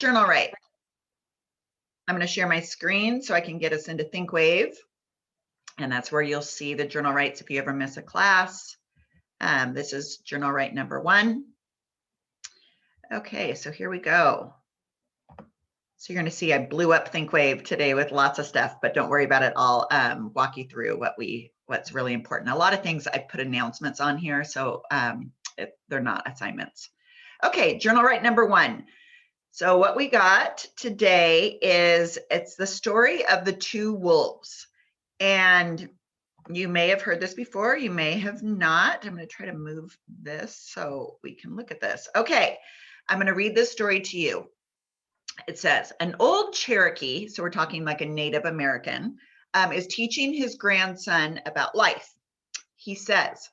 journal write. I'm going to share my screen so I can get us into ThinkWave. And that's where you'll see the journal writes if you ever miss a class. This is journal write number 1. Okay, so here we go. So you're going to see I blew up ThinkWave today with lots of stuff, but don't worry about it. I'll walk you through what's really important. A lot of things I put announcements on here, so they're not assignments. Okay, journal write number 1. So what we got today is it's the story of the 2 wolves. And you may have heard this before, you may have not. I'm going to try to move this so we can look at this. Okay, I'm going to read this story to you. It says, an old Cherokee, so we're talking like a Native American, is teaching his grandson about life. He says,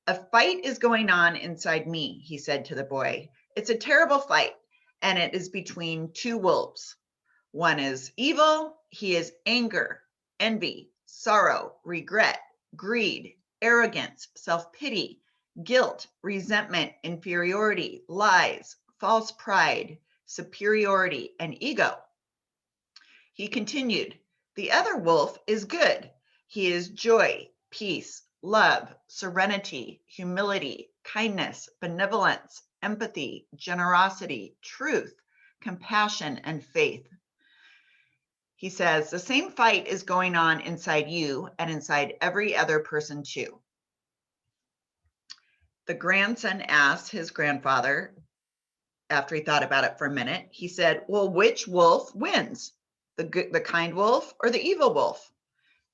a fight is going on inside me, he said to the boy. It's a terrible fight, and it is between 2 wolves. One is evil, he is anger, envy, sorrow, regret, greed, arrogance, self-pity, guilt, resentment, inferiority, lies, false pride, superiority, and ego. He continued, the other wolf is good. He is joy, peace, love, serenity, humility, kindness, benevolence, empathy, generosity, truth, compassion, and faith. He says, the same fight is going on inside you and inside every other person too. The grandson asked his grandfather, after he thought about it for a minute, he said, well, which wolf wins? The kind wolf or the evil wolf?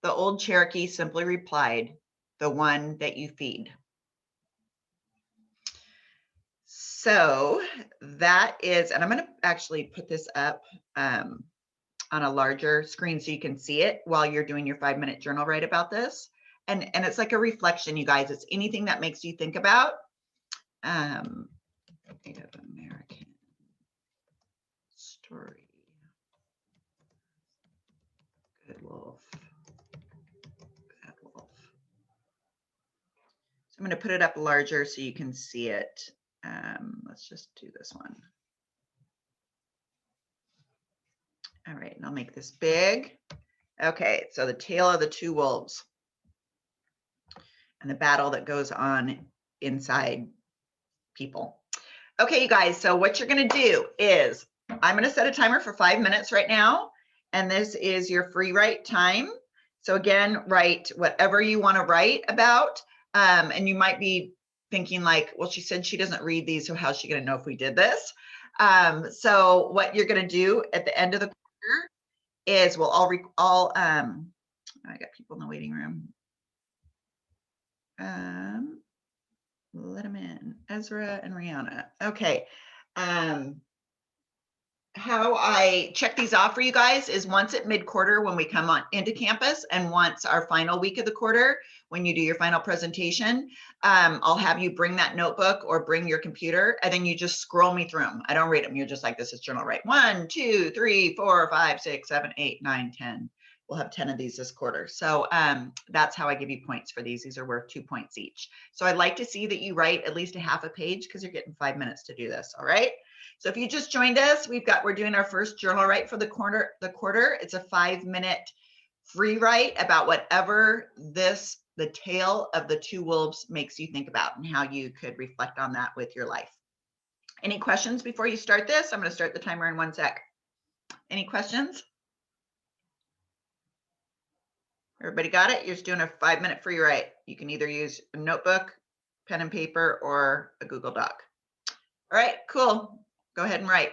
The old Cherokee simply replied, the one that you feed. So that is, and I'm going to actually put this up on a larger screen so you can see it while you're doing your 5-minute journal write about this. And it's like a reflection, you guys. It's anything that makes you think about Native American story. Good wolf. Bad wolf. So I'm going to put it up larger so you can see it. Let's just do this one. All right, and I'll make this big. Okay, so the tale of the 2 wolves and the battle that goes on inside people. Okay, you guys, so what you're going to do is I'm going to set a timer for 5 minutes right now, and this is your free write time. So again, write whatever you want to write about, and you might be thinking like, well, she said she doesn't read these, so how's she going to know if we did this? So what you're going to do at the end of the quarter is we'll I got people in the waiting room. Let them in, Ezra and Rihanna. Okay. How I check these off for you guys is once at mid-quarter when we come on into campus, and once our final week of the quarter, when you do your final presentation, I'll have you bring that notebook or bring your computer, and then you just scroll me through them. I don't read them. You're just like, this is journal write 1, 2, 3, 4, 5, 6, 7, 8, 9, 10. We'll have 10 of these this quarter. So that's how I give you points for these. These are worth 2 points each. So I'd like to see that you write at least a half a page because you're getting 5 minutes to do this. All right. So if you just joined us, we're doing our first journal write for the quarter. It's a 5-minute free write about whatever the tale of the 2 wolves makes you think about and how you could reflect on that with your life. Any questions before you start this? I'm going to start the timer in 1 sec. Any questions? Everybody got it? You're just doing a 5-minute free write. You can either use a notebook, pen and paper, or a Google Doc. All right, cool. Go ahead and write.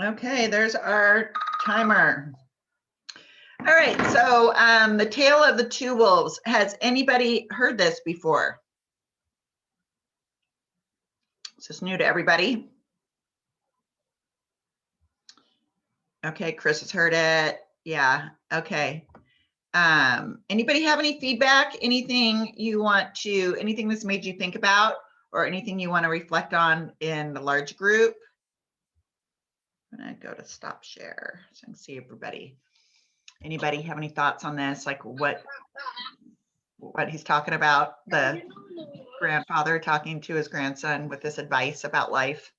Okay, there's our timer. All right, so the Tale of the Two Wolves. Has anybody heard this before? Is this new to everybody? Okay, Chris has heard it. Yeah, okay. Anybody have any feedback? Anything you want to, anything that's made you think about, or anything you want to reflect on in the large group? I'm gonna go to stop share so I can see everybody. Anybody have any thoughts on this? Like what he's talking about, the grandfather talking to his grandson with this advice about life?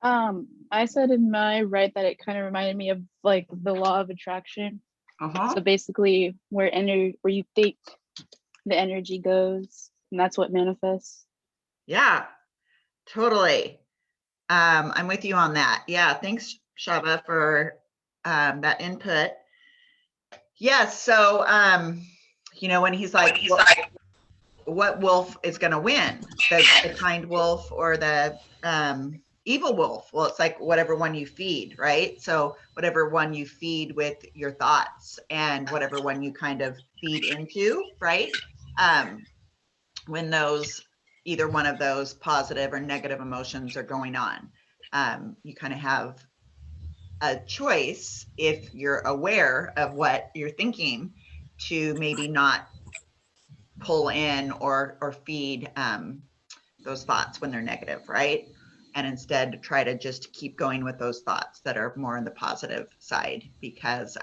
I said in my that it kind of reminded me of like the law of attraction. Uh-huh. So basically where you think the energy goes, and that's what manifests. Yeah, totally. I'm with you on that. Yeah, thanks, Shava, for that input. Yes, so you know, when he's like, what wolf is going to win, the kind wolf or the evil wolf? Well, it's like whatever one you feed, right? So whatever one you feed with your thoughts and whatever one you kind of feed into, right? When those, either one of those positive or negative emotions are going on, you kind of have a choice, if you're aware of what you're thinking, to maybe not pull in or feed those thoughts when they're negative, right? And instead try to just keep going with those thoughts that are more on the positive side, because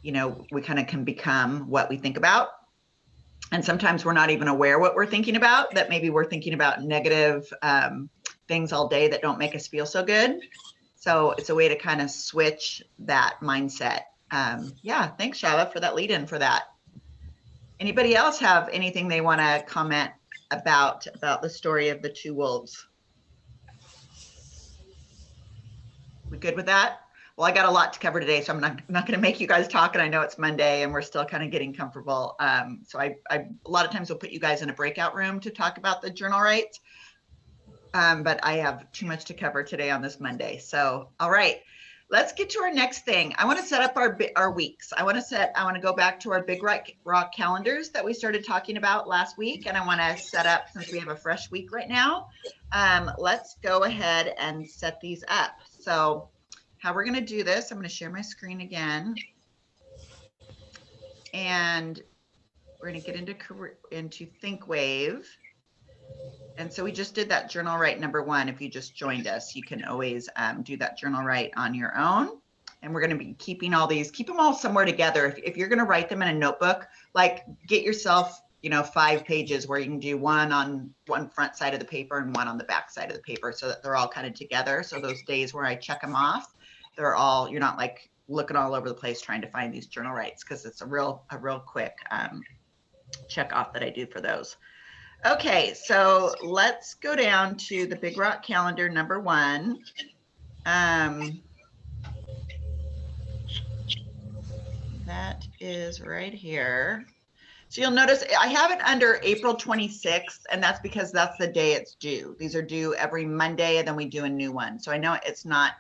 you know, we kind of can become what we think about. And sometimes we're not even aware what we're thinking about, that maybe we're thinking about negative things all day that don't make us feel so good. So it's a way to kind of switch that mindset. Yeah, thanks, Shava, for that lead in for that. Anybody else have anything they want to comment about the story of the two wolves? We good with that? Well, I got a lot to cover today, so I'm not going to make you guys talk, and I know it's Monday and we're still kind of getting comfortable. So I a lot of times will put you guys in a breakout room to talk about the journal rights. But I have too much to cover today on this Monday. So, all right, let's get to our next thing. I want to set up our weeks. I want to go back to our Big Rock calendars that we started talking about last week. And I want to set up, since we have a fresh week right now, let's go ahead and set these up. So how we're going to do this, I'm going to share my screen again. And we're going to get into ThinkWave. And so we just did that journal right number 1. If you just joined us, you can always do that journal right on your own. And we're going to be keeping all these, keep them all somewhere together. If you're going to write them in a notebook, like get yourself, you know, 5 pages where you can do one on one front side of the paper and one on the back side of the paper, so that they're all kind of together. So those days where I check them off, they're all, you're not like looking all over the place trying to find these journal rights, because it's a real quick check off that I do for those. Okay, so let's go down to the Big Rock calendar number 1. That is right here. So you'll notice I have it under April 26th, and that's because that's the day it's due. These are due every Monday, and then we do a new one. So I know it's not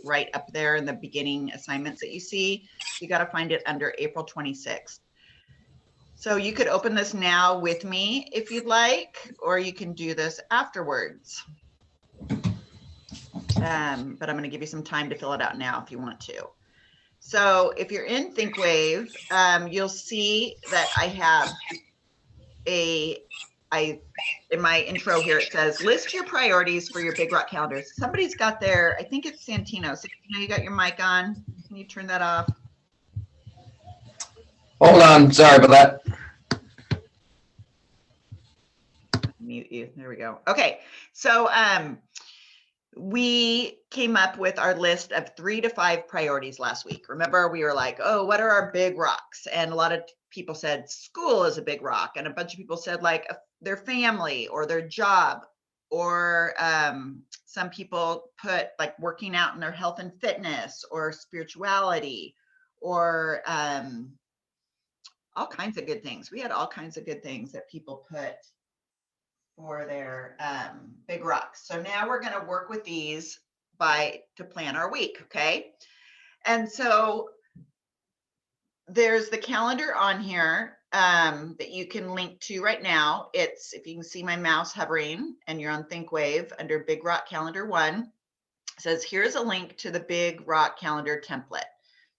right up there in the beginning assignments that you see. You got to find it under April 26th. So you could open this now with me if you'd like, or you can do this afterwards. But I'm going to give you some time to fill it out now if you want to. So if you're in ThinkWave, you'll see that I have in my intro here, it says, list your priorities for your Big Rock calendar. Somebody's got their, I think it's Santino. Santino, you got your mic on. Can you turn that off? Hold on, sorry about that. Mute you. There we go. Okay, so we came up with our list of 3 to 5 priorities last week. Remember, we were like, oh, what are our big rocks? And a lot of people said school is a big rock, and a bunch of people said like their family or their job, or some people put like working out in their health and fitness, or spirituality, or all kinds of good things. We had all kinds of good things that people put for their big rocks. So now we're going to work with these to plan our week, okay? And so there's the calendar on here that you can link to right now. It's, if you can see my mouse hovering and you're on ThinkWave under Big Rock Calendar 1, it says here's a link to the Big Rock Calendar template.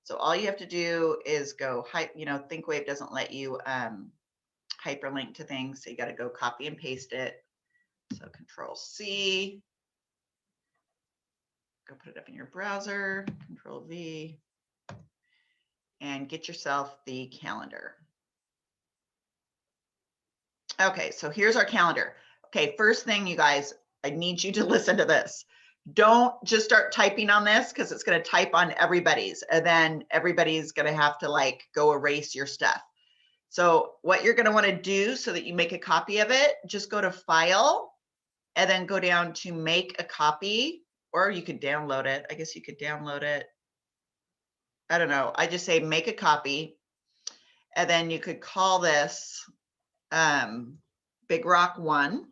So all you have to do is go, ThinkWave doesn't let you hyperlink to things. So you got to go copy and paste it. So Control C, go put it up in your browser, Control V, and get yourself the calendar. Okay, so here's our calendar. Okay, first thing, you guys, I need you to listen to this. Don't just start typing on this because it's going to type on everybody's, and then everybody's going to have to like go erase your stuff. So what you're going to want to do so that you make a copy of it, just go to File and then go down to Make a Copy, or you could download it. I guess you could download it. I don't know. I just say make a copy, and then you could call this Big Rock 1,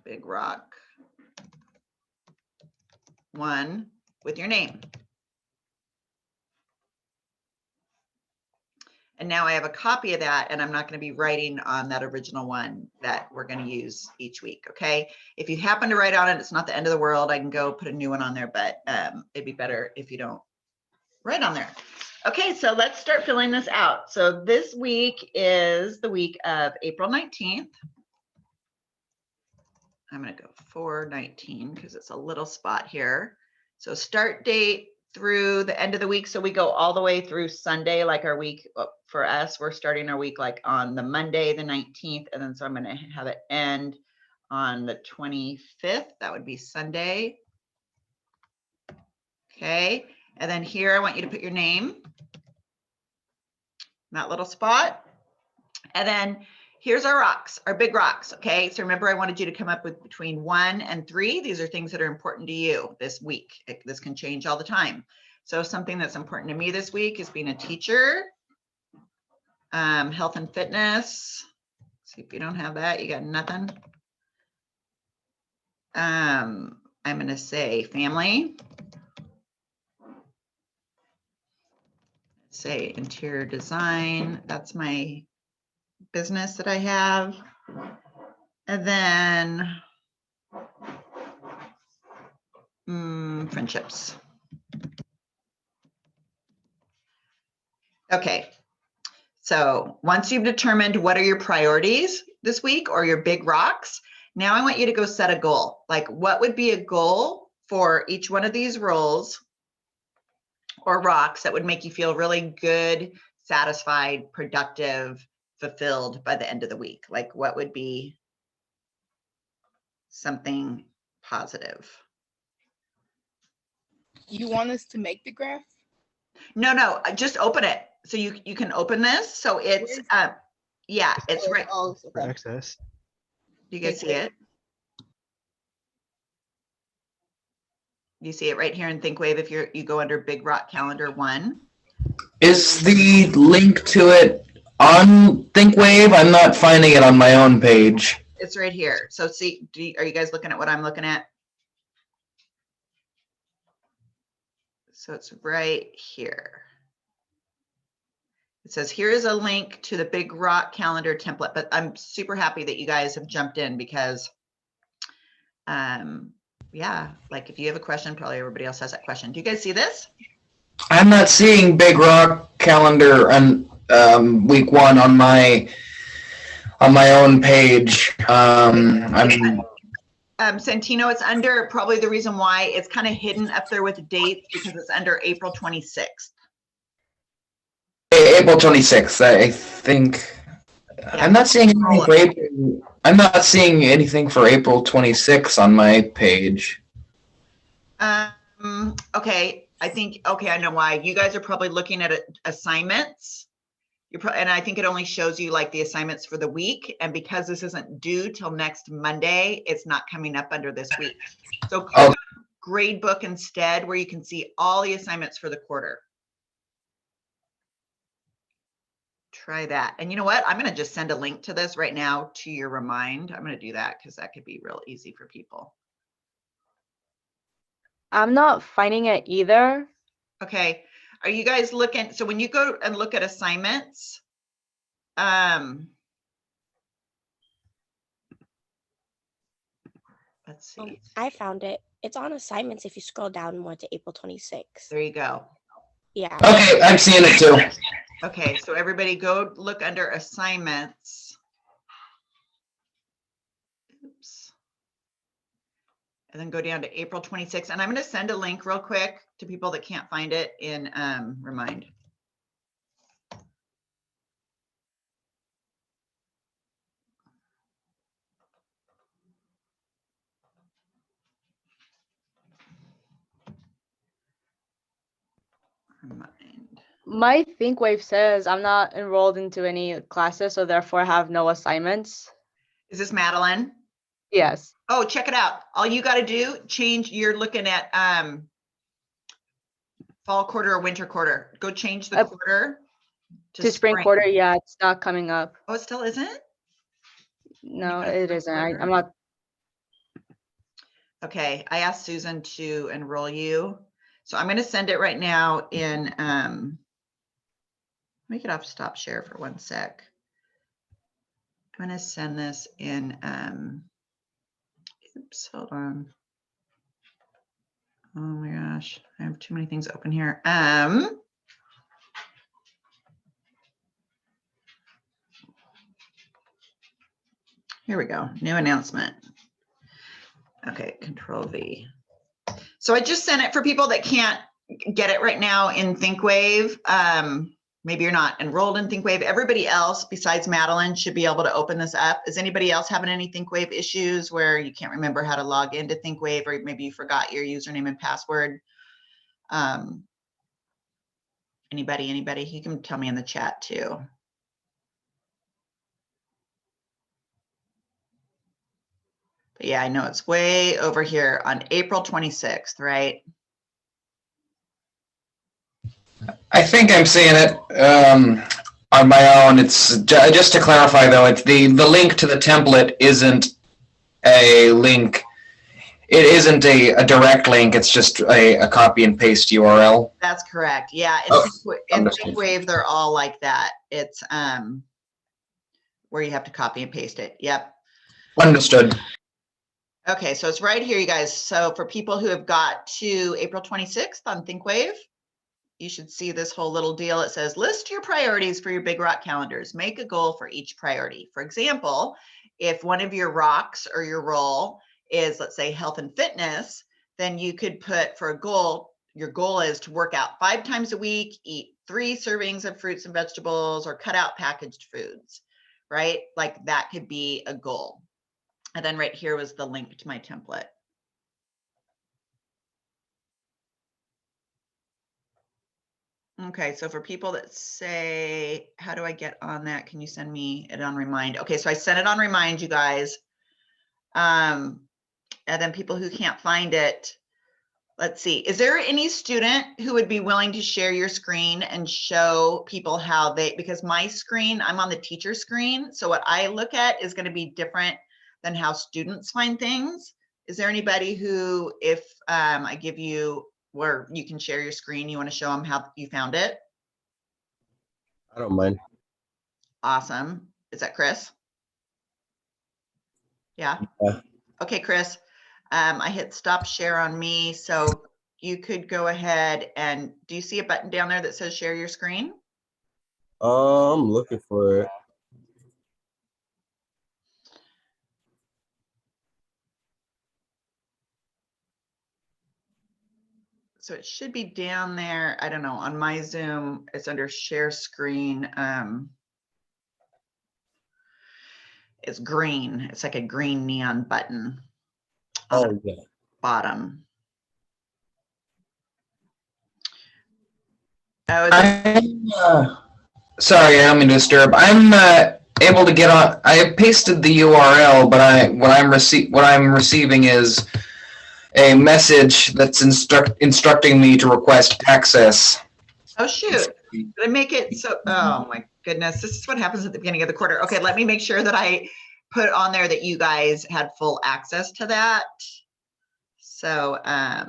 Big Rock 1 with your name. And now I have a copy of that, and I'm not going to be writing on that original one that we're going to use each week. Okay. If you happen to write on it, it's not the end of the world. I can go put a new one on there, but it'd be better if you don't write on there. Okay. So let's start filling this out. So this week is the week of April 19th. I'm going to go 4/19 because it's a little spot here. So start date through the end of the week. So we go all the way through Sunday, like our week for us, we're starting our week like on the Monday, the 19th. And then so I'm going to have it end on the 25th. That would be Sunday. Okay. And then here, I want you to put your name in that little spot. And then here's our rocks, our big rocks. Okay. So remember, I wanted you to come up with between 1 and 3. These are things that are important to you this week. This can change all the time. So something that's important to me this week is being a teacher, health and fitness. See, if you don't have that, you got nothing. I'm going to say family. Say interior design. That's my business that I have. And then friendships. Okay. So once you've determined what are your priorities this week or your big rocks, now I want you to go set a goal. Like, what would be a goal for each one of these roles or rocks that would make you feel really good, satisfied, productive, fulfilled by the end of the week? Like, what would be something positive? You want us to make the graph? No, just open it. So you can open this. So it's yeah, it's right. Oh, For access. You guys see it? You see it right here in ThinkWave if you go under Big Rock Calendar 1. Is the link to it on ThinkWave? I'm not finding it on my own page. It's right here. So see, are you guys looking at what I'm looking at? So it's right here. It says, here is a link to the Big Rock Calendar template, but I'm super happy that you guys have jumped in because, yeah, like if you have a question, probably everybody else has that question. Do you guys see this? I'm not seeing Big Rock Calendar on week 1 on my own page. Santino, it's under, probably the reason why it's kind of hidden up there with the dates because it's under April 26th. April 26th, I think. I'm not seeing anything for April. I'm not seeing anything for April 26th on my page. Okay, I think, okay, I know why. You guys are probably looking at assignments. And I think it only shows you like the assignments for the week. And because this isn't due till next Monday, it's not coming up under this week. So click on Gradebook instead, where you can see all the assignments for the quarter. try that. And you know what? I'm going to just send a link to this right now to your Remind. I'm going to do that because that could be real easy for people. I'm not finding it either. Okay. Are you guys looking? So when you go and look at assignments, let's see. I found it. It's on assignments if you scroll down more to April 26th. There you go. Yeah. Okay, I'm seeing it too. Okay, so everybody go look under assignments. Oops. And then go down to April 26th. And I'm going to send a link real quick to people that can't find it in Remind. Remind. My ThinkWave says I'm not enrolled into any classes, so therefore have no assignments. Is this Madeline? Yes. Oh, check it out. All you got to do, change, you're looking at fall quarter or winter quarter. Go change the quarter To spring quarter, yeah, it's not coming up. Oh, it still isn't? No, got it spring isn't. quarter? I'm not. Okay, I asked Susan to enroll you. So I'm going to send it right now in, let me get off stop share for 1 sec. I'm going to send this in, oops, hold on. Oh my gosh, I have too many things open here. Here we go, new announcement. Okay, Control V. So I just sent it for people that can't get it right now in ThinkWave. Maybe you're not enrolled in ThinkWave. Everybody else besides Madeline should be able to open this up. Is anybody else having any ThinkWave issues where you can't remember how to log into ThinkWave, or maybe you forgot your username and password? Anybody? You can tell me in the chat too. But yeah, I know it's way over here on April 26th, right? I think I'm seeing it on my own. It's just to clarify though, it's the link to the template isn't a link. It isn't a direct link. It's just a copy and paste URL. That's correct. Yeah, in understood. ThinkWave, they're all like that. It's where you have to copy and paste it. Yep. Understood. Okay, so it's right here, you guys. So for people who have got to April 26th on ThinkWave, you should see this whole little deal. It says, list your priorities for your Big Rock calendars. Make a goal for each priority. For example, if one of your rocks or your role is, let's say, health and fitness, then you could put for a goal, your goal is to work out 5 times a week, eat 3 servings of fruits and vegetables, or cut out packaged foods, right? Like that could be a goal. And then right here was the link to my template. Okay, so for people that say, how do I get on that? Can you send me it on Remind? Okay, so I sent it on Remind, you guys. And then people who can't find it, let's see. Is there any student who would be willing to share your screen and show people how they, because my screen, I'm on the teacher screen. So what I look at is going to be different than how students find things. Is there anybody who, if I give you where you can share your screen, you want to show them how you found it? I don't mind. Awesome. Is that Chris? Yeah. Yeah. Okay, Chris. I hit stop share on me, so you could go ahead and, do you see a button down there that says share your screen? I'm looking for it. So it should be down there. I don't know, on my Zoom, it's under share screen. It's green. It's like a green neon button on the Yeah. bottom. Oh, Sorry, I don't mean to disturb. I'm able to get on. I pasted the URL, but what I'm receiving is a message that's instructing me to request access. oh shoot. Did I make it so? Oh my goodness, this is what happens at the beginning of the quarter. Okay, let me make sure that I put on there that you guys had full access to that. So I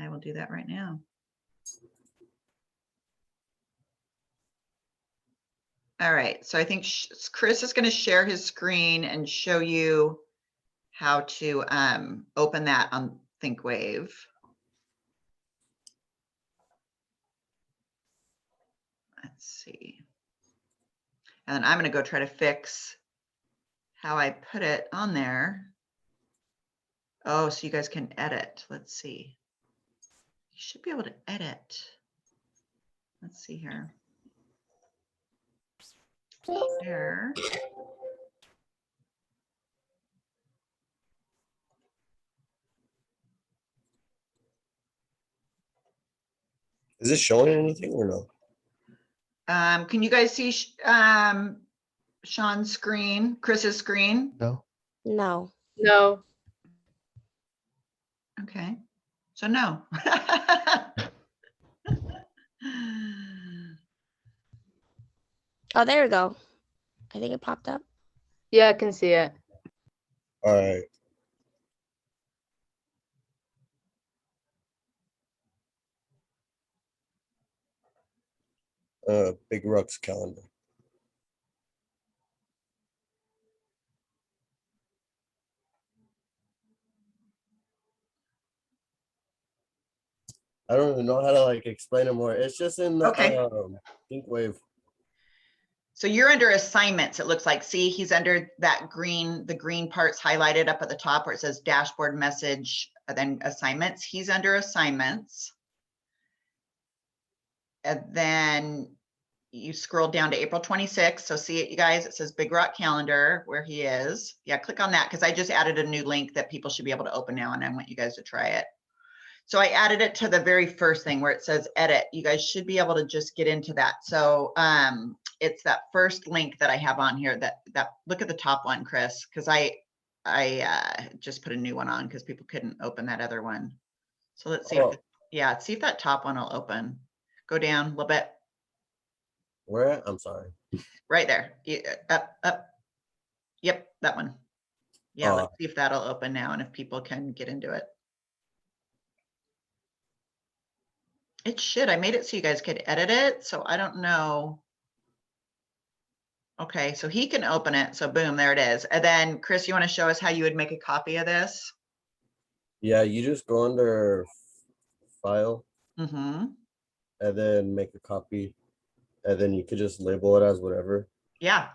will do that right now. All right, so I think Chris is going to share his screen and show you how to open that on ThinkWave. Let's see. And then I'm going to go try to fix how I put it on there. Oh, so you guys can edit. Let's see. You should be able to edit. Let's see here. There. Is this showing anything or no? Can you guys see Sean's screen, Chris's screen? No. No. No. Okay, so no. Oh, there we go. I think it popped up. Yeah, I can see it. All right. Big Rock's calendar. I don't even know how to like explain it more. It's just in the Okay. ThinkWave. So you're under assignments, it looks like. See, he's under that green, the green part's highlighted up at the top where it says dashboard message, and then assignments. He's under assignments. And then you scroll down to April 26th. So see it, you guys, it says Big Rock Calendar where he is. Yeah, click on that because I just added a new link that people should be able to open now, and I want you guys to try it. So I added it to the very first thing where it says edit. You guys should be able to just get into that. So it's that first link that I have on here that look at the top one, Chris, because I just put a new one on because people couldn't open that other one. So let's see. Oh. If see if that top one will open. Go down a little bit. Where? I'm sorry. Right there. Up. Yep, that one. Yeah, let's see if that'll open now and if people can get into it. It should. I made it so you guys could edit it. So I don't know. Okay, so he can open it. So boom, there it is. And then Chris, you want to show us how you would make a copy of this? Yeah, you just go under file Mm-hmm. and then make a copy, and then you could just label it as whatever. Yeah.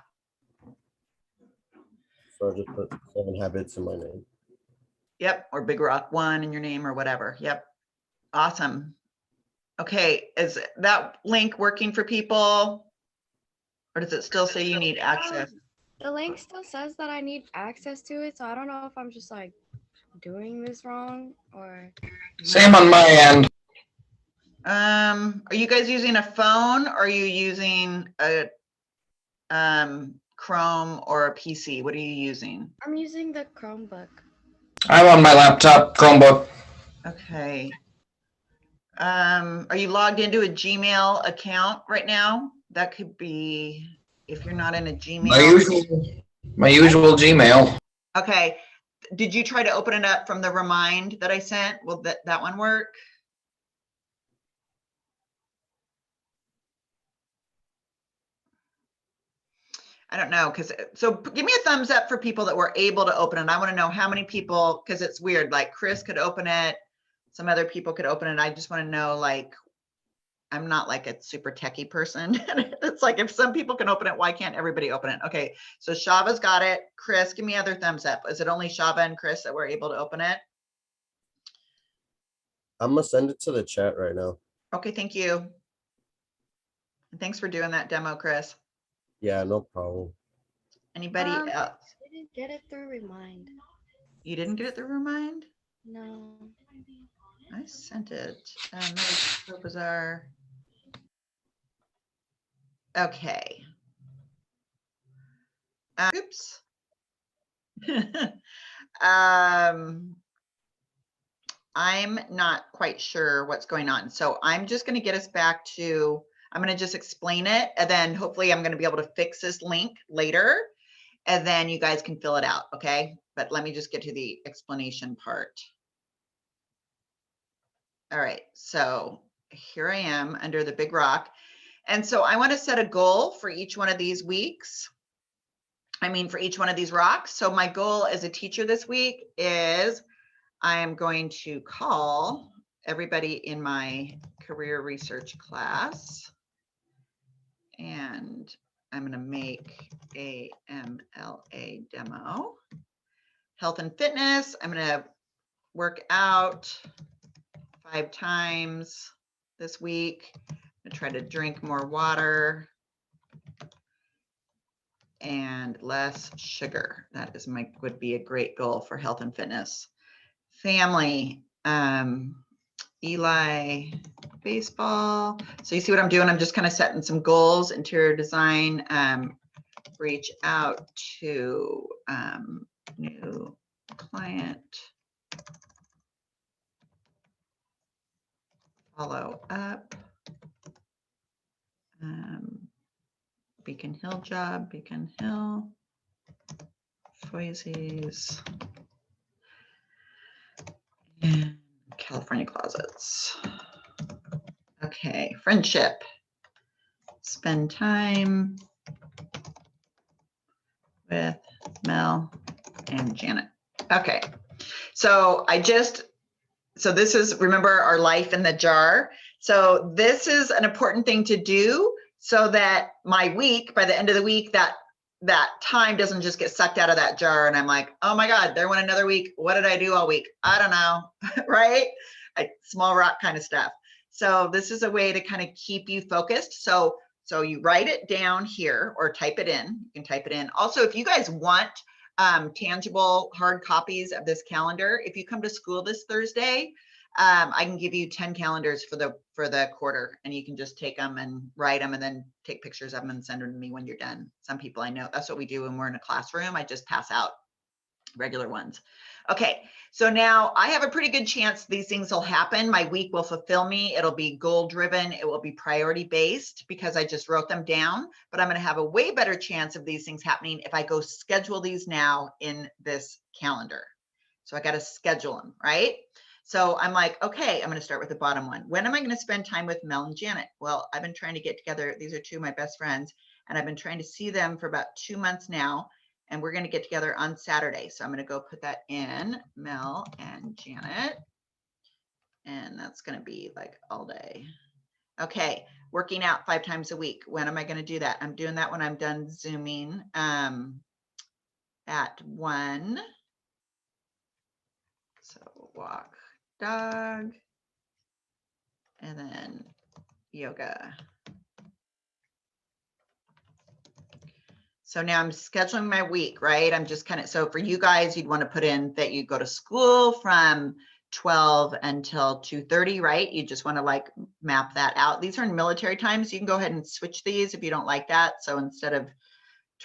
So I just put 7 habits in my name. Yep. Or Big Rock 1 in your name or whatever. Yep. Awesome. Okay. Is that link working for people? Or does it still say you need access? The link still says that I need access to it, so I don't know if I'm just like doing this wrong or. Same on my end. Are you guys using a phone or are you using a Chrome or a PC? What are you using? I'm using the Chromebook. I'm on my laptop, Chromebook. Okay. Are you logged into a Gmail account right now? That could be if you're not in a Gmail. My usual Gmail. Okay. Did you try to open it up from the remind that I sent? Will that one work? I don't know, so give me a thumbs up for people that were able to open it. I want to know how many people, because it's weird, like Chris could open it, some other people could open it. I just want to know, like, I'm not like a super techie person. It's like, if some people can open it, why can't everybody open it? Okay, so Shava's got it. Chris, give me other thumbs up. Is it only Shava and Chris that were able to open it? I'm gonna send it to the chat right now. Okay, thank you. And thanks for doing that demo, Chris. Yeah, no problem. Anybody else? I didn't get it through Remind. You didn't get it through Remind? No. I sent it. That was so bizarre. Okay. Oops. I'm not quite sure what's going on. So I'm just going to get us back to, I'm going to just explain it, and then hopefully I'm going to be able to fix this link later, and then you guys can fill it out, okay? But let me just get to the explanation part. All right, so here I am under the big rock. And so I want to set a goal for each one of these weeks. For each one of these rocks. So my goal as a teacher this week is I am going to call everybody in my career research class, and I'm going to make a MLA demo. Health and fitness, I'm going to work out 5 times this week. I'm going to try to drink more water and less sugar. That is would be a great goal for health and fitness. Family, Eli baseball. So you see what I'm doing? I'm just kind of setting some goals. Interior design, reach out to new client, follow up, Beacon Hill job, Beacon Hill, Foises, and California closets. Okay, friendship, spend time with Mel and Janet. Okay, so this is, remember, our life in the jar. So this is an important thing to do so that my week, by the end of the week, that time doesn't just get sucked out of that jar and I'm like, oh my God, there went another week. What did I do all week? I don't know, right? Small rock kind of stuff. So this is a way to kind of keep you focused. So you write it down here or type it in. You can type it in. Also, if you guys want tangible hard copies of this calendar, if you come to school this Thursday, I can give you 10 calendars for the quarter, and you can just take them and write them and then take pictures of them and send them to me when you're done. Some people I know, that's what we do when we're in a classroom. I just pass out regular ones. Okay, so now I have a pretty good chance these things will happen. My week will fulfill me. It'll be goal driven. It will be priority based because I just wrote them down, but I'm going to have a way better chance of these things happening if I go schedule these now in this calendar. So I got to schedule them, right? So I'm like, okay, I'm going to start with the bottom one. When am I going to spend time with Mel and Janet? Well, I've been trying to get together. These are 2 of my best friends, and I've been trying to see them for about 2 months now. And we're going to get together on Saturday. So I'm going to go put that in, Mel and Janet. And that's going to be like all day. Okay, working out 5 times a week. When am I going to do that? I'm doing that when I'm done Zooming at 1. So walk, dog, and then yoga. So now I'm scheduling my week, right? I'm just kind of, so for you guys, you'd want to put in that you go to school from 12 until 2:30, right? You just want to like map that out. These are in military times. You can go ahead and switch these if you don't like that. So instead of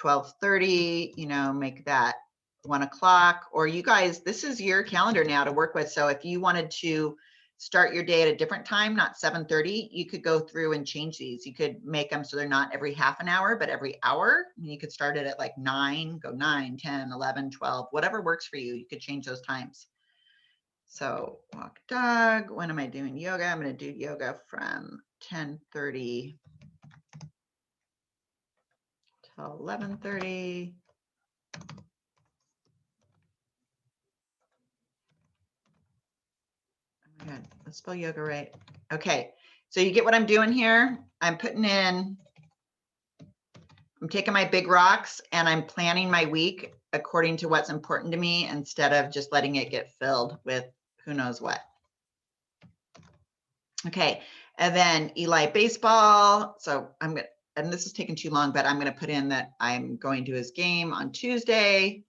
12:30, make that 1 o'clock, or you guys, this is your calendar now to work with. So if you wanted to start your day at a different time, not 7:30, you could go through and change these. You could make them so they're not every half an hour, but every hour. You could start it at like 9, go 9, 10, 11, 12, whatever works for you. You could change those times. So walk dog. When am I doing yoga? I'm going to do yoga from 10:30 till 11:30. Oh my God, let's spell yoga right. Okay, so you get what I'm doing here? I'm putting in, I'm taking my big rocks and I'm planning my week according to what's important to me instead of just letting it get filled with who knows what. Okay, and then Eli baseball. So I'm gonna, and this is taking too long, but I'm gonna put in that I'm going to his game on Tuesday.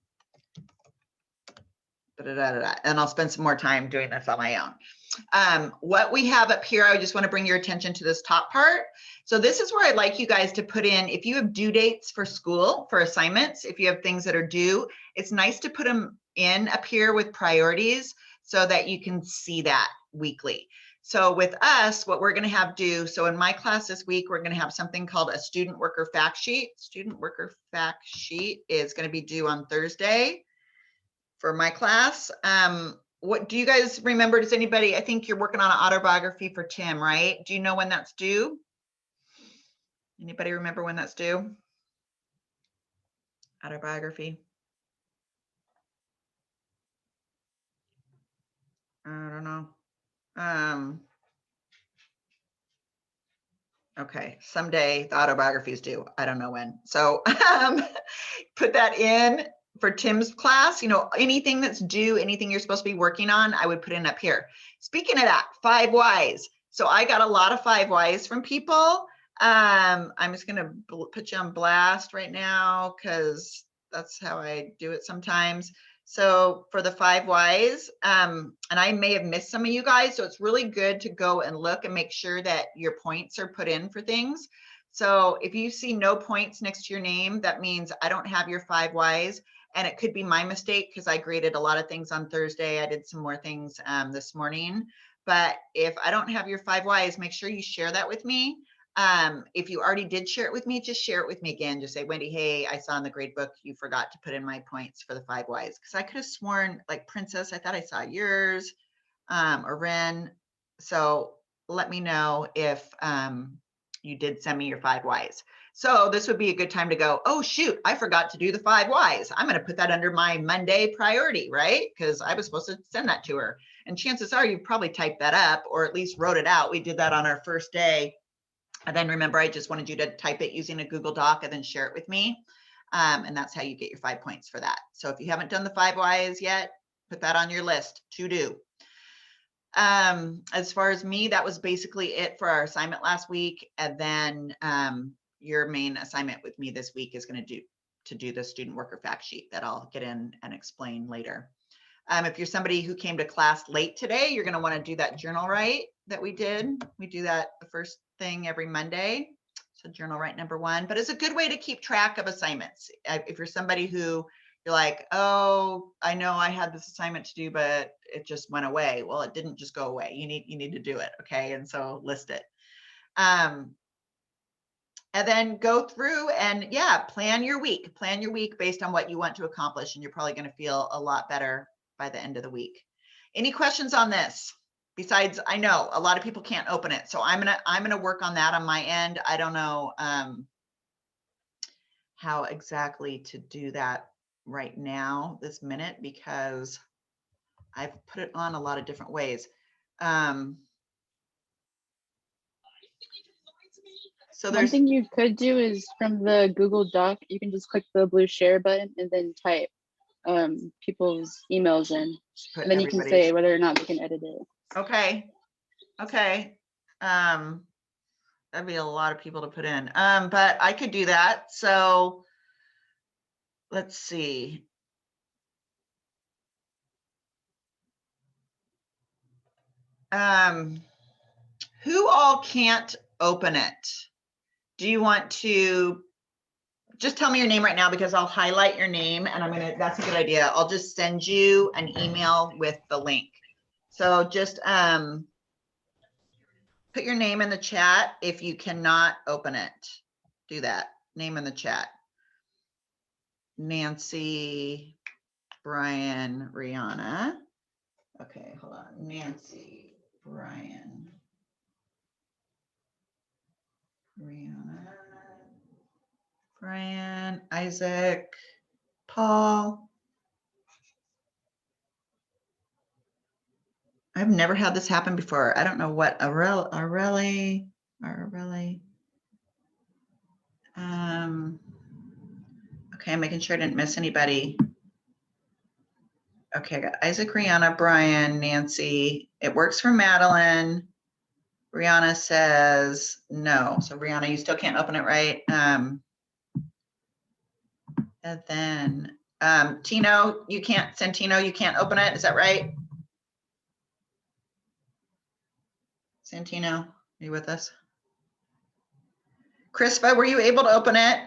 And I'll spend some more time doing this on my own. What we have up here, I just want to bring your attention to this top part. So this is where I'd like you guys to put in, if you have due dates for school, for assignments, if you have things that are due, it's nice to put them in up here with priorities so that you can see that. weekly. So with us, what we're going to have do, so in my class this week, we're going to have something called a student worker fact sheet. Student worker fact sheet is going to be due on Thursday for my class. What do you guys remember? Does anybody, I think you're working on an autobiography for Tim, right? Do you know when that's due? Anybody remember when that's due? Autobiography. I don't know. Okay, someday the autobiography is due. I don't know when. So put that in for Tim's class. You know, anything that's due, anything you're supposed to be working on, I would put in up here. Speaking of that, 5 whys. So I got a lot of 5 whys from people. I'm just gonna put you on blast right now because that's how I do it sometimes. So for the 5 whys, and I may have missed some of you guys, so it's really good to go and look and make sure that your points are put in for things. So if you see no points next to your name, that means I don't have your 5 whys, and it could be my mistake because I graded a lot of things on Thursday. I did some more things this morning, but if I don't have your 5 whys, make sure you share that with me. If you already did share it with me, just share it with me again. Just say, Wendy, hey, I saw in the grade book you forgot to put in my points for the 5 whys. Because I could have sworn, like Princess, I thought I saw yours, or Ren. So let me know if you did send me your 5 whys. So this would be a good time to go, oh shoot, I forgot to do the 5 whys. I'm going to put that under my Monday priority, right? Because I was supposed to send that to her. And chances are you probably typed that up or at least wrote it out. We did that on our first day. And then remember, I just wanted you to type it using a Google Doc and then share it with me. And that's how you get your 5 points for that. So if you haven't done the 5 whys yet, put that on your list to do. As far as me, that was basically it for our assignment last week. And then your main assignment with me this week is going to do the student worker fact sheet that I'll get in and explain later. If you're somebody who came to class late today, you're going to want to do that journal write that we did. We do that the first thing every Monday. So journal write number 1, but it's a good way to keep track of assignments. If you're somebody who you're like, oh, I know I had this assignment to do, but it just went away. Well, it didn't just go away. You need to do it. Okay. And so list it. And then go through and plan your week based on what you want to accomplish. And you're probably going to feel a lot better by the end of the week. Any questions on this? Besides, I know a lot of people can't open it. So I'm gonna work on that on my end. I don't know how exactly to do that right now, this minute, because I've put it on a lot of different ways. So One there's thing you could do is from the Google Doc, you can just click the blue share button and then type people's emails in. put And then you can everybody's- say whether or not they can edit it. Okay. That'd be a lot of people to put in. But I could do that. So let's see. Who all can't open it? Do you want to just tell me your name right now, because I'll highlight your name and that's a good idea. I'll just send you an email with the link. So just put your name in the chat if you cannot open it. Do that. Name in the chat. Nancy, Brian, Rihanna. Okay, hold on. Nancy, Brian, Rihanna, Brian, Isaac, Paul. I've never had this happen before. I don't know what Areli. Okay, I'm making sure I didn't miss anybody. Okay, I got Isaac, Rihanna, Brian, Nancy. It works for Madeline. Rihanna says no. So Rihanna, you still can't open it, right? And then Tino, you can't, Santino, you can't open it. Is that right? Santino, are you with us? Crispa, were you able to open it?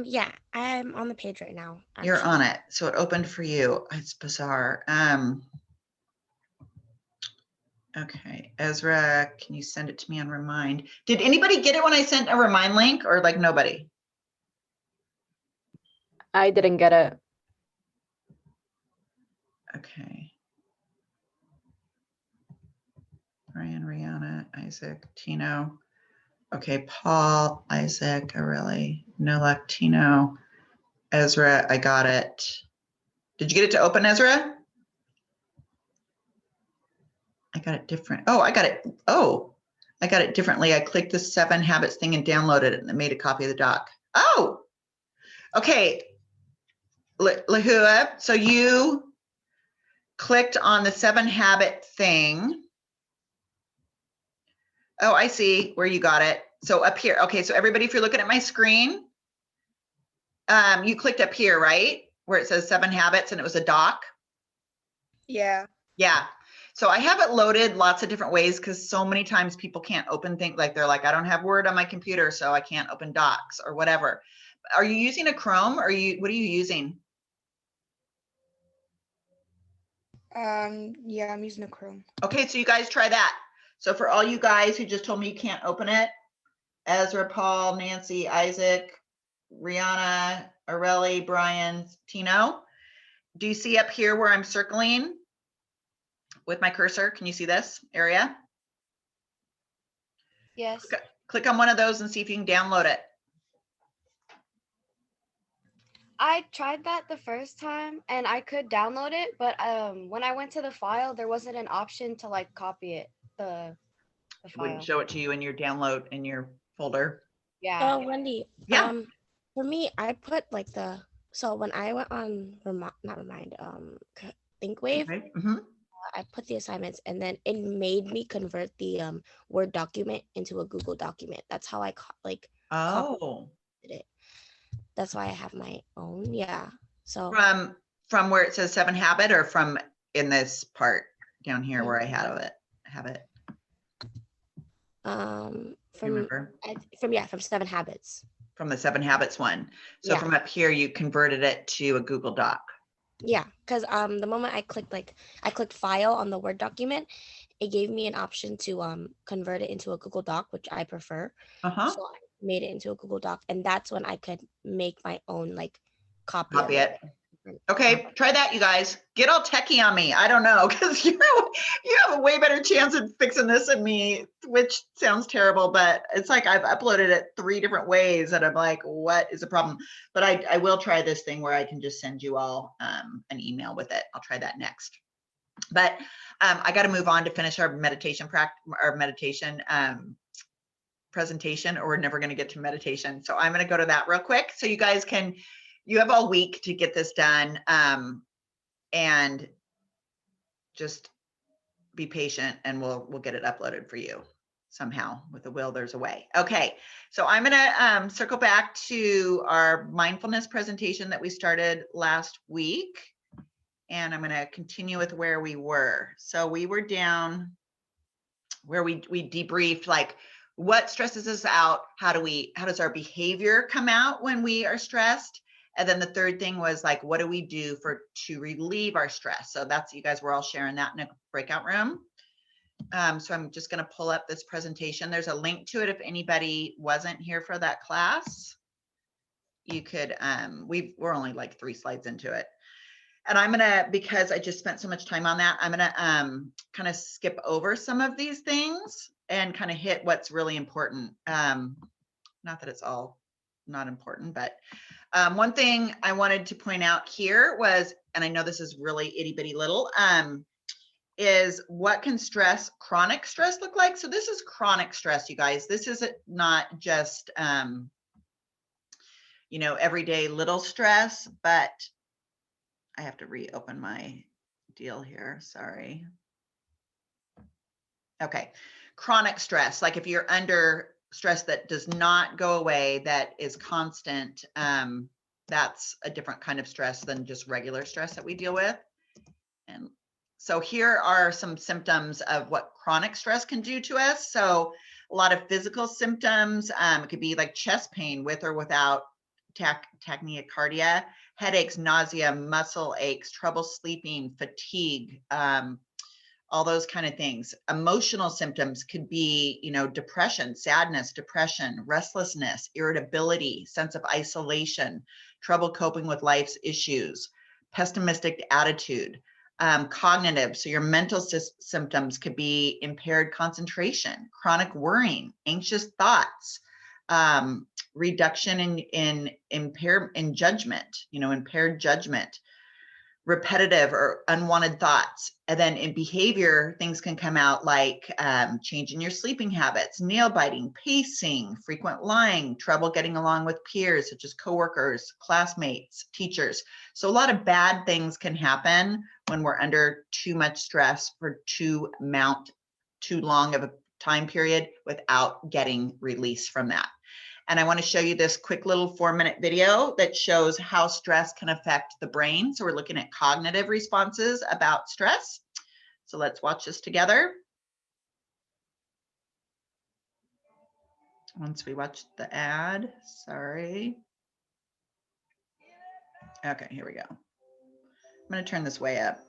Yeah, I'm on the page right now. You're actually. on it. So it opened for you. It's bizarre. Okay, Ezra, can you send it to me on Remind? Did anybody get it when I sent a Remind link or like nobody? I didn't get it. Okay. Brian, Rihanna, Isaac, Tino. Okay, Paul, Isaac, Aurelie, no luck, Tino, Ezra, I got it. Did you get it to open, Ezra? I got it different. Oh, I got it. Oh, I got it differently. I clicked the 7 habits thing and downloaded it and made a copy of the doc. Oh, okay. Lahua, so you clicked on the 7 habit thing. Oh, I see where you got it. So up here. Okay, so everybody, if you're looking at my screen, you clicked up here, right? Where it says 7 habits and it was a doc. Yeah. Yeah. So I have it loaded lots of different ways because so many times people can't open things, like they're like, I don't have Word on my computer, so I can't open docs or whatever. Are you using a Chrome or what are you using? Yeah, I'm using a Chrome. Okay, so you guys try that. So for all you guys who just told me you can't open it, Ezra, Paul, Nancy, Isaac, Rihanna, Aurelie, Brian, Tino, do you see up here where I'm circling with my cursor? Can you see this area? Yes. Click on one of those and see if you can download it. I tried that the first time and I could download it, but when I went to the file, there wasn't an option to like copy it, the It wouldn't file. show it to you in your download in your folder. Yeah. Oh, Wendy. Yeah. For me, I put like so when I went on ThinkWave, Okay. Mhm. I put the assignments and then it made me convert the Word document into a Google document. That's how I copied Oh, it. That's why I have my own. Yeah. So from where it says 7 habit or from in this part down here where I have it. from Remember? from 7 habits. From the 7 habits one. So Yeah. from up here, you converted it to a Google Doc. Yeah, because the moment I clicked file on the Word document, it gave me an option to convert it into a Google Doc, which I prefer. Uh-huh. So I made it into a Google Doc, and that's when I could make my own like copy of Copy it. it. Okay, try that, you guys. Get all techie on me. I don't know, because you have a way better chance of fixing this than me, which sounds terrible, but it's like I've uploaded it 3 different ways and I'm like, what is the problem? But I will try this thing where I can just send you all an email with it. I'll try that next. But I got to move on to finish our meditation presentation, or we're never going to get to meditation. So I'm going to go to that real quick so you guys can. You have all week to get this done, and just be patient and we'll get it uploaded for you somehow. With a will, there's a way. Okay, so I'm gonna circle back to our mindfulness presentation that we started last week. And I'm gonna continue with where we were. So we were down where we debriefed like what stresses us out, how does our behavior come out when we are stressed? And then the third thing was like, what do we do to relieve our stress? So that's, you guys were all sharing that in a breakout room. So I'm just going to pull up this presentation. There's a link to it if anybody wasn't here for that class. You could, we're only like 3 slides into it. And I'm gonna, because I just spent so much time on that, I'm gonna kind of skip over some of these things and kind of hit what's really important. Not that it's all not important, but one thing I wanted to point out here was, and I know this is really itty bitty little, is what can chronic stress look like? So this is chronic stress, you guys. This is not just, everyday little stress, but I have to reopen my deal here. Sorry. Okay. Chronic stress, like if you're under stress that does not go away, that is constant, that's a different kind of stress than just regular stress that we deal with. And so here are some symptoms of what chronic stress can do to us. So a lot of physical symptoms, it could be like chest pain with or without tachycardia, headaches, nausea, muscle aches, trouble sleeping, fatigue, all those kind of things. Emotional symptoms could be, depression, sadness, depression, restlessness, irritability, sense of isolation, trouble coping with life's issues, pessimistic attitude, cognitive. So your mental symptoms could be impaired concentration, chronic worrying, anxious thoughts, reduction in judgment, impaired judgment, repetitive or unwanted thoughts. And then in behavior, things can come out like changing your sleeping habits, nail biting, pacing, frequent lying, trouble getting along with peers, such as coworkers, classmates, teachers. So a lot of bad things can happen when we're under too much stress for too long of a time period without getting release from that. And I want to show you this quick little 4-minute video that shows how stress can affect the brain. So we're looking at cognitive responses about stress. So let's watch this together. Once we watch the ad, sorry. Okay, here we go. I'm going to turn this way up.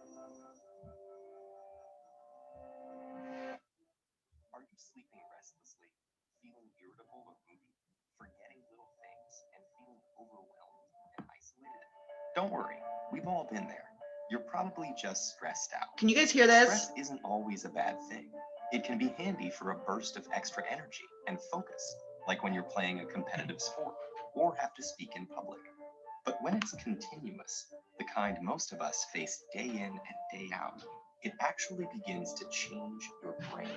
Are you sleeping restlessly, feeling irritable or moody, forgetting little things, and feeling overwhelmed and isolated? Don't worry, we've all been there. You're probably just stressed out. Can you guys hear this? Stress isn't always a bad thing. It can be handy for a burst of extra energy and focus, like when you're playing a competitive sport or have to speak in public. But when it's continuous, the kind most of us face day in and day out, it actually begins to change your brain.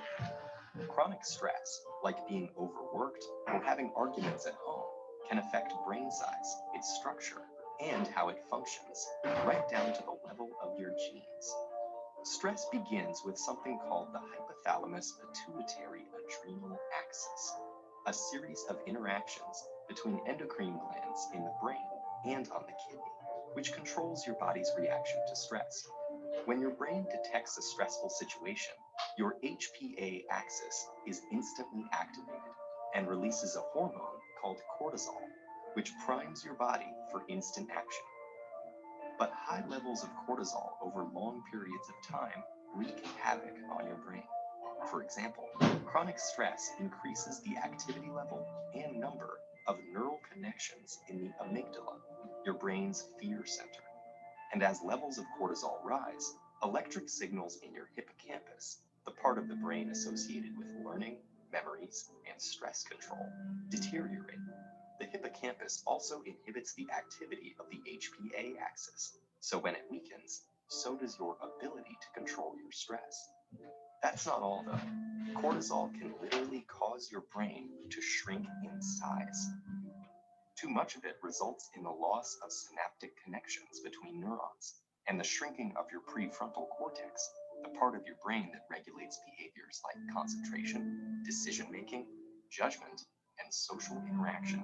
Chronic stress, like being overworked or having arguments at home, can affect brain size, its structure, and how it functions, right down to the level of your genes. Stress begins with something called the hypothalamus pituitary adrenal axis, a series of interactions between endocrine glands in the brain and on the kidney, which controls your body's reaction to stress. When your brain detects a stressful situation, your HPA axis is instantly activated and releases a hormone called cortisol, which primes your body for instant action. But high levels of cortisol over long periods of time wreak havoc on your brain. For example, chronic stress increases the activity level and number of neural connections in the amygdala, your brain's fear center. And as levels of cortisol rise, electric signals in your hippocampus, the part of the brain associated with learning, memories, and stress control, deteriorate. The hippocampus also inhibits the activity of the HPA axis, so when it weakens, so does your ability to control your stress. That's not all though. Cortisol can literally cause your brain to shrink in size. Too much of it results in the loss of synaptic connections between neurons and the shrinking of your prefrontal cortex, the part of your brain that regulates behaviors like concentration, decision-making, judgment, and social interaction.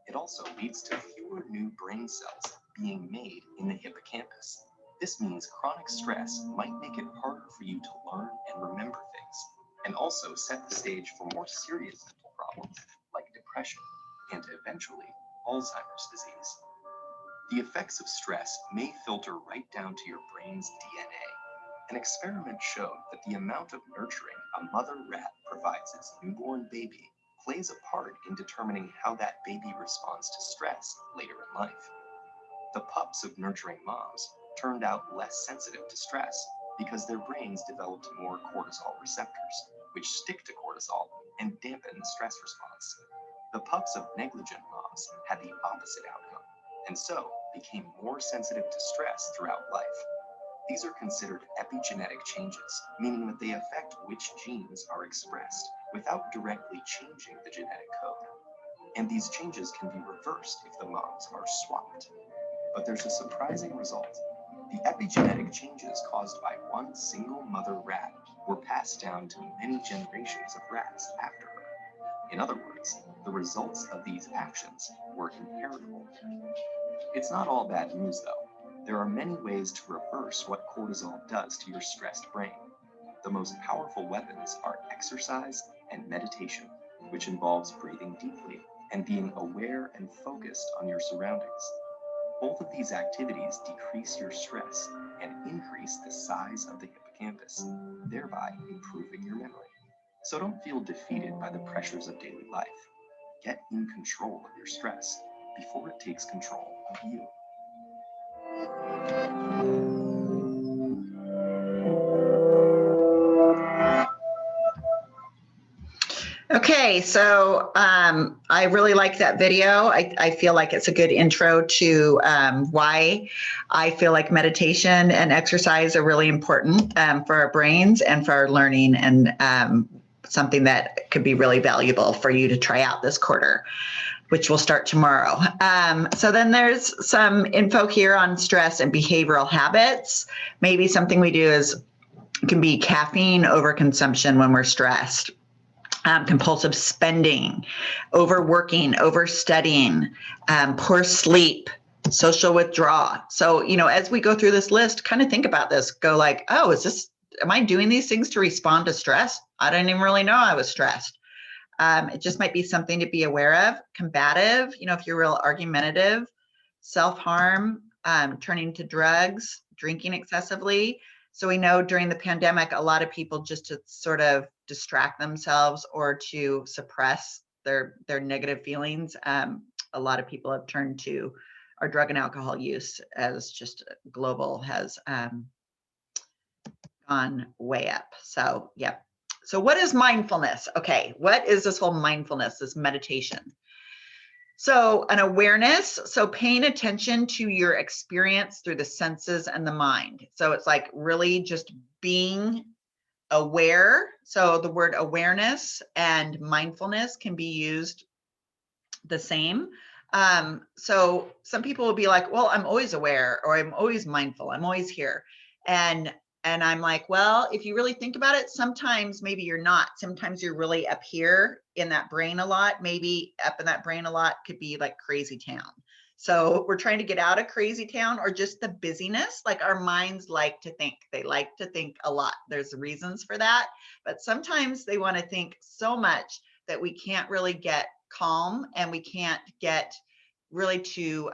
It also leads to fewer new brain cells being made in the hippocampus. This means chronic stress might make it harder for you to learn and remember things, and also set the stage for more serious mental problems like depression and eventually Alzheimer's disease. The effects of stress may filter right down to your brain's DNA. An experiment showed that the amount of nurturing a mother rat provides its newborn baby plays a part in determining how that baby responds to stress later in life. The pups of nurturing moms turned out less sensitive to stress because their brains developed more cortisol receptors, which stick to cortisol and dampen the stress response. The pups of negligent moms had the opposite outcome, and so became more sensitive to stress throughout life. These are considered epigenetic changes, meaning that they affect which genes are expressed without directly changing the genetic code. And these changes can be reversed if the moms are swapped. But there's a surprising result. The epigenetic changes caused by one single mother rat were passed down to many generations of rats after her. In other words, the results of these actions were inheritable. It's not all bad news though. There are many ways to reverse what cortisol does to your stressed brain. The most powerful weapons are exercise and meditation, which involves breathing deeply and being aware and focused on your surroundings. Both of these activities decrease your stress and increase the size of the hippocampus, thereby improving your memory. So don't feel defeated by the pressures of daily life. Get in control of your stress before it takes control of you. Okay, so I really like that video. I feel like it's a good intro to why I feel like meditation and exercise are really important for our brains and for our learning, and something that could be really valuable for you to try out this quarter, which will start tomorrow. So then there's some info here on stress and behavioral habits. Maybe something we do can be caffeine overconsumption when we're stressed. Compulsive spending, overworking, overstudying, poor sleep, social withdrawal. So, as we go through this list, kind of think about this, go like, oh, am I doing these things to respond to stress? I didn't even really know I was stressed. It just might be something to be aware of. Combative, if you're real argumentative, self-harm, turning to drugs, drinking excessively. So we know during the pandemic, a lot of people, just to sort of distract themselves or to suppress their negative feelings, a lot of people have turned to our drug and alcohol use as just global has gone way up. So, yeah. So what is mindfulness? Okay, what is this whole mindfulness, this meditation? So an awareness, so paying attention to your experience through the senses and the mind. So it's like really just being aware. So the word awareness and mindfulness can be used the same. So some people will be like, well, I'm always aware, or I'm always mindful, I'm always here. And I'm like, well, if you really think about it, sometimes maybe you're not. Sometimes you're really up here in that brain a lot. Maybe up in that brain a lot could be like crazy town. So we're trying to get out of crazy town, or just the busyness. Like our minds like to think. They like to think a lot. There's reasons for that. But sometimes they want to think so much that we can't really get calm, and we can't get really to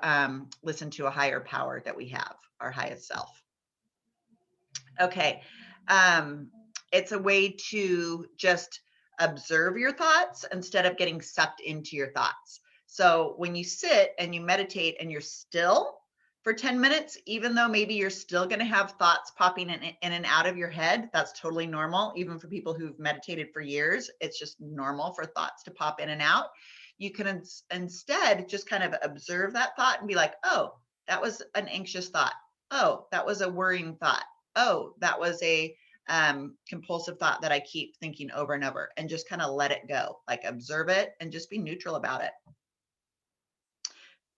listen to a higher power that we have, our highest self. Okay, it's a way to just observe your thoughts instead of getting sucked into your thoughts. So when you sit and you meditate and you're still for 10 minutes, even though maybe you're still going to have thoughts popping in and out of your head, that's totally normal. Even for people who've meditated for years, it's just normal for thoughts to pop in and out. You can instead just kind of observe that thought and be like, oh, that was an anxious thought. Oh, that was a worrying thought. Oh, that was a compulsive thought that I keep thinking over and over, and just kind of let it go, like observe it and just be neutral about it.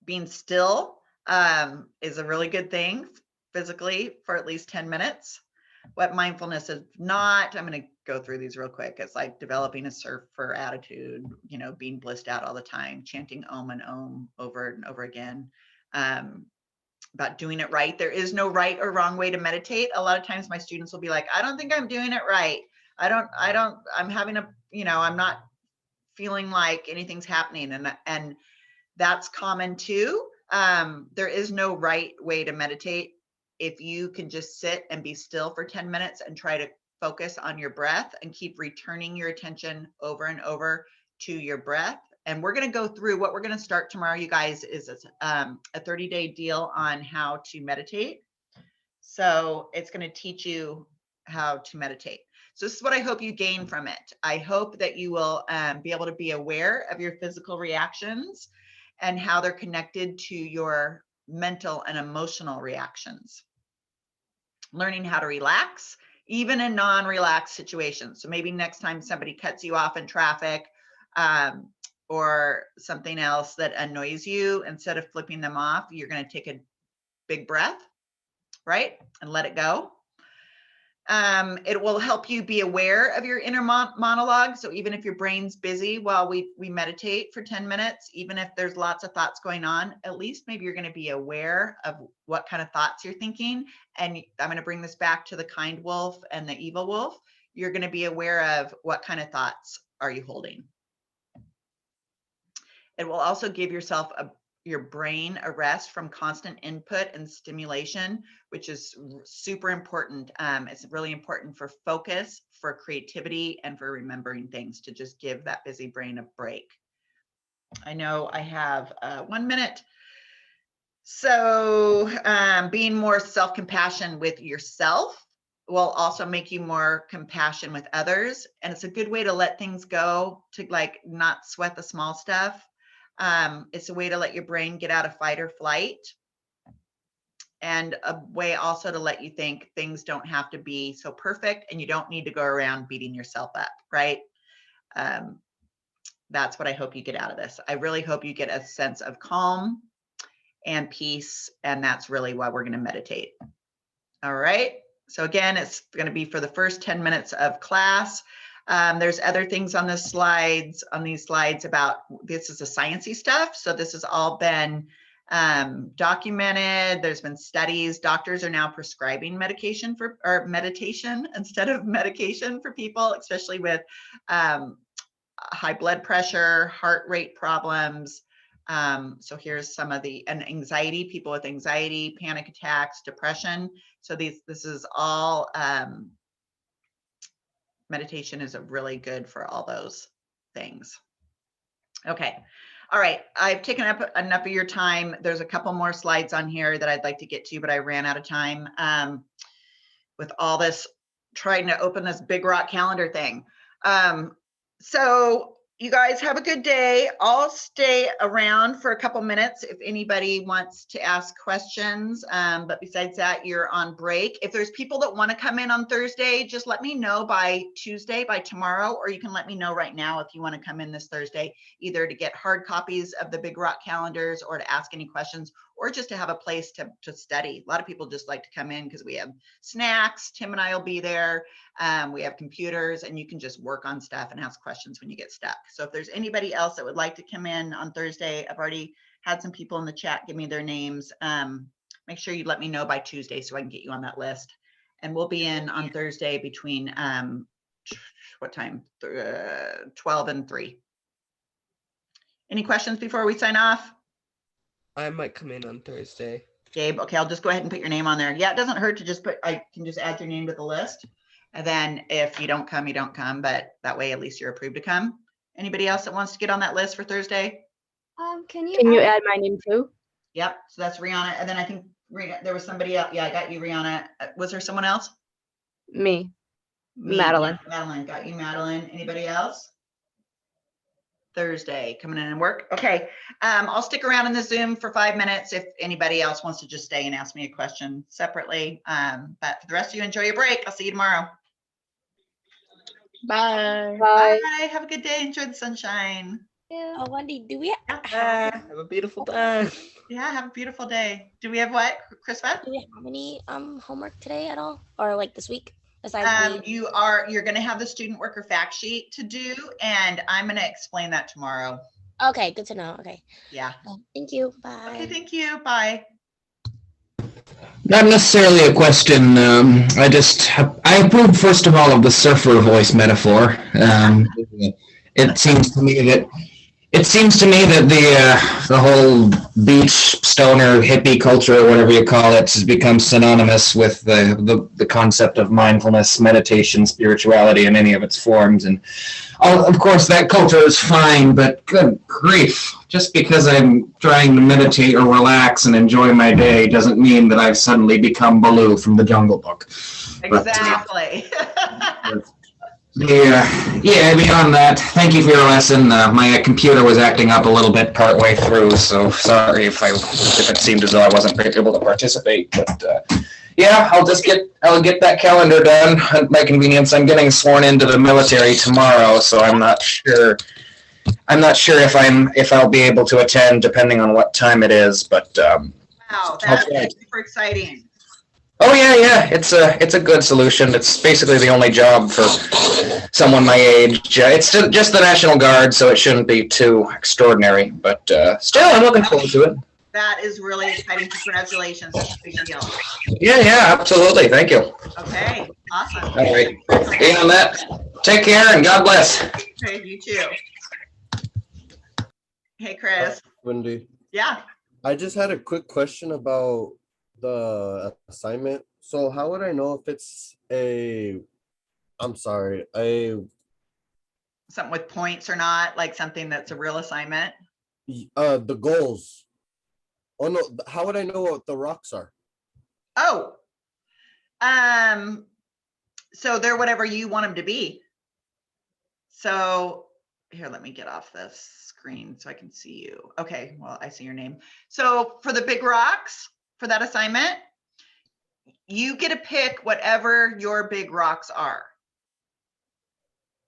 Being still is a really good thing physically for at least 10 minutes. What mindfulness is not, I'm going to go through these real quick. It's like developing a surfer attitude, being blissed out all the time, chanting Om and Om over and over again. About doing it right. There is no right or wrong way to meditate. A lot of times my students will be like, I don't think I'm doing it right. I'm having I'm not feeling like anything's happening. And that's common too. There is no right way to meditate. If you can just sit and be still for 10 minutes and try to focus on your breath and keep returning your attention over and over to your breath. And we're going to go through what we're going to start tomorrow, you guys, is a 30-day deal on how to meditate. So it's going to teach you how to meditate. So this is what I hope you gain from it. I hope that you will be able to be aware of your physical reactions and how they're connected to your mental and emotional reactions. Learning how to relax, even in non-relaxed situations. So maybe next time somebody cuts you off in traffic, or something else that annoys you, instead of flipping them off, you're going to take a big breath, right? And let it go. It will help you be aware of your inner monologue. So even if your brain's busy while we meditate for 10 minutes, even if there's lots of thoughts going on, at least maybe you're going to be aware of what kind of thoughts you're thinking. And I'm going to bring this back to the kind wolf and the evil wolf. You're going to be aware of what kind of thoughts are you holding. It will also give your brain a rest from constant input and stimulation, which is super important. It's really important for focus, for creativity, and for remembering things, to just give that busy brain a break. I know I have 1 minute. So being more self-compassion with yourself will also make you more compassion with others. And it's a good way to let things go, to like not sweat the small stuff. It's a way to let your brain get out of fight or flight. And a way also to let you think things don't have to be so perfect, and you don't need to go around beating yourself up, right? That's what I hope you get out of this. I really hope you get a sense of calm and peace, and that's really why we're going to meditate. All right. So again, it's going to be for the first 10 minutes of class. There's other things on these slides about, this is the sciencey stuff. So this has all been documented. There's been studies. Doctors are now prescribing medication or meditation instead of medication for people, especially with high blood pressure, heart rate problems. So here's some of and anxiety, people with anxiety, panic attacks, depression. So this is all, meditation is really good for all those things. Okay. All right. I've taken up enough of your time. There's a couple more slides on here that I'd like to get to, but I ran out of time with all this trying to open this Big Rock calendar thing. So you guys have a good day. I'll stay around for a couple minutes if anybody wants to ask questions. But besides that, you're on break. If there's people that want to come in on Thursday, just let me know by Tuesday, by tomorrow, or you can let me know right now if you want to come in this Thursday, either to get hard copies of the Big Rock calendars or to ask any questions, or just to have a place to study. A lot of people just like to come in because we have snacks. Tim and I will be there. We have computers, and you can just work on stuff and ask questions when you get stuck. So if there's anybody else that would like to come in on Thursday, I've already had some people in the chat give me their names. Make sure you let me know by Tuesday so I can get you on that list. And we'll be in on Thursday between, what time? 12 and 3. Any questions before we sign off? I might come in on Thursday. Gabe, okay, I'll just go ahead and put your name on there. Yeah, it doesn't hurt to just I can just add your name to the list. And then if you don't come, you don't come, but that way at least you're approved to come. Anybody else that wants to get on that list for Thursday? Can you Can you add my name too? Yep, so that's Rihanna. And then I think there was somebody else. Yeah, I got you, Rihanna. Was there someone else? Me. Me, Madeline. yeah, Madeline, got you, Madeline. Anybody else? Thursday, coming in and work. Okay, I'll stick around in the Zoom for 5 minutes if anybody else wants to just stay and ask me a question separately. But for the rest of you, enjoy your break. I'll see you tomorrow. Bye. Bye. Bye. Have a good day. Enjoy the sunshine. Oh, Wendy, do we have Have a beautiful time. Yeah, have a beautiful day. Do we have what, Chris? What? do we have any homework today at all, or like this week? Besides me? You're going to have the student worker fact sheet to do, and I'm going to explain that tomorrow. Okay, good to know. Okay. Yeah. Thank you. Bye. Okay, thank you. Bye. Not necessarily a question. I approve first of all of the surfer voice metaphor. It seems to me that the whole beach stoner hippie culture, or whatever you call it, has become synonymous with the concept of mindfulness, meditation, spirituality in any of its forms. And of course, that culture is fine, but good grief, just because I'm trying to meditate or relax and enjoy my day doesn't mean that I've suddenly become Baloo from the Jungle Book. Exactly. Yeah, beyond that, thank you for your lesson. My computer was acting up a little bit partway through, so sorry if it seemed as though I wasn't able to participate. But yeah, I'll get that calendar done at my convenience. I'm getting sworn into the military tomorrow, so I'm not sure if I'll be able to attend, depending on what time it is. But Wow, that's super exciting. oh yeah, it's a good solution. It's basically the only job for someone my age. It's just the National Guard, so it shouldn't be too extraordinary. But still, I'm looking forward to it. That is really exciting. Congratulations. That's a big deal. Yeah, absolutely. Thank you. Okay, awesome. All right. Being on that, take care and God bless. Okay, you too. Hey, Chris. Wendy, Yeah. I just had a quick question about the assignment. So how would I know if it's I'm sorry, Something with points or not, like something that's a real assignment. the goals? Oh no, how would I know what the rocks are? Oh, so they're whatever you want them to be. So here, let me get off this screen so I can see you. Okay, well, I see your name. So for the big rocks, for that assignment, you get to pick whatever your big rocks are.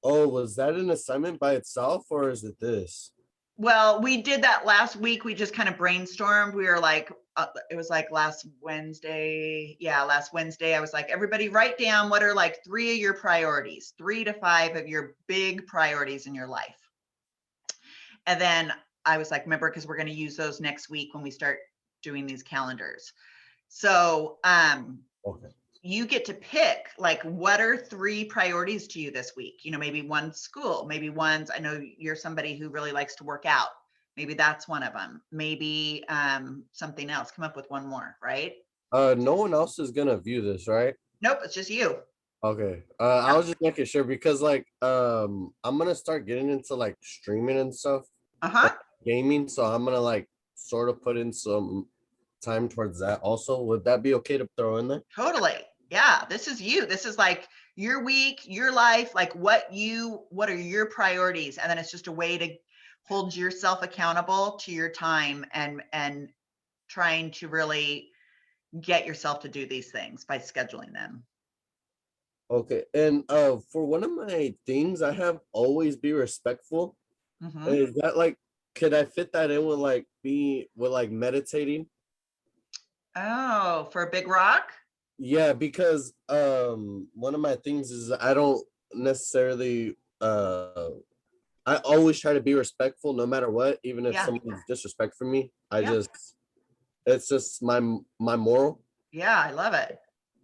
Oh, was that an assignment by itself or is it this? Well, we did that last week. We just kind of brainstormed. We were like, it was like last Wednesday. Yeah, last Wednesday. I was like, everybody write down what are like 3 of your priorities, 3 to 5 of your big priorities in your life. And then I was like, remember, because we're going to use those next week when we start doing these calendars. So Okay. you get to pick like, what are 3 priorities to you this week? You know, maybe one's school, maybe one's, I know you're somebody who really likes to work out. Maybe that's one of them. Maybe something else. Come up with one more, right? No one else is gonna view this, right? Nope, it's just you. Okay. I was just making sure because like I'm gonna start getting into like streaming and stuff, Uh-huh. gaming. So I'm gonna like sort of put in some time towards that also. Would that be okay to throw in there? Totally. Yeah, this is you. This is like your week, your life, like what are your priorities? And then it's just a way to hold yourself accountable to your time and trying to really get yourself to do these things by scheduling them. Okay. And for one of my things, I have always be respectful. Mhm. Is that like could I fit that in with like meditating? Oh, for a big rock? Yeah, because one of my things is I don't necessarily I always try to be respectful no matter what, even if Yeah. someone's disrespectful me. I Yeah. just it's just my moral. Yeah, I love it.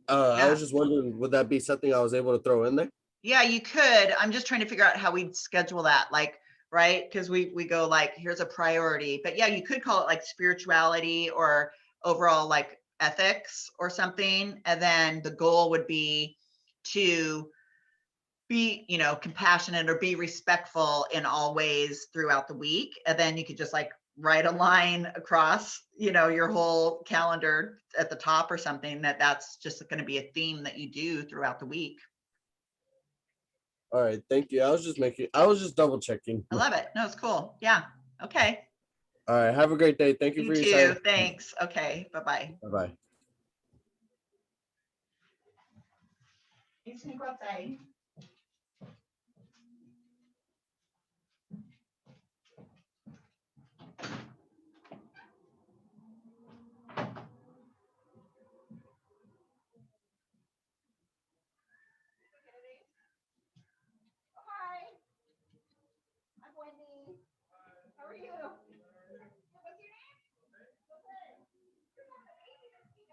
I Yeah. was just wondering, would that be something I was able to throw in there? Yeah, you could. I'm just trying to figure out how we'd schedule that, like, right? Because we go like, here's a priority. But yeah, you could call it like spirituality or overall like ethics or something. And then the goal would be to be, you know, compassionate or be respectful in all ways throughout the week. And then you could just like write a line across, you know, your whole calendar at the top or something that's just going to be a theme that you do throughout the week. All right, thank you. I was just double checking. I love it. No, it's cool. Yeah. Okay. All right, have a great day. Thank you You for your too. time. Thanks. Okay. Bye-bye. Bye-bye. You just go outside. Hi. I'm Wendy. How are you? What's your name? Okay. You're not the baby that's here.